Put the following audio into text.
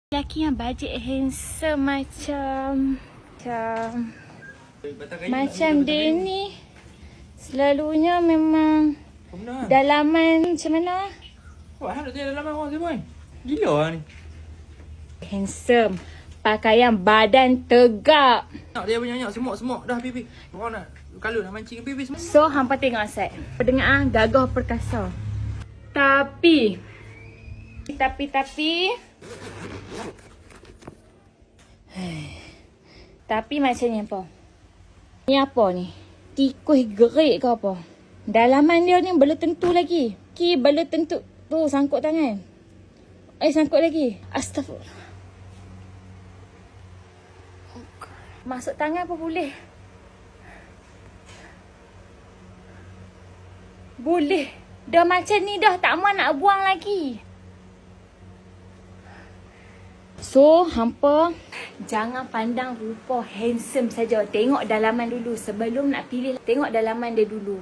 Lelaki yang bajet handsome macam dia ni selalunya memang dalaman macam mana? Wah, nak tengok dalaman orang Simon. Gila lah ni. Handsome, pakaian badan tegap. Nak dia banyak-banyak semok dah pipi. Orang nak kalau nak mancing pipi semua. So hampa tengok Asad. Pendengar gagah perkasa. Tapi macam ni apa? Ni apa ni? Tikus gerik ke apa? Dalaman dia ni belum tentu lagi. Belum tentu. Tu sangkut tangan. Sangkut lagi. Astagfirullah. Masuk tangan apa boleh? Boleh. Dah macam ni dah tak mahu nak buang lagi. So, hampa jangan pandang rupa handsome saja. Tengok dalaman dulu. Sebelum nak pilih, tengok dalaman dia dulu.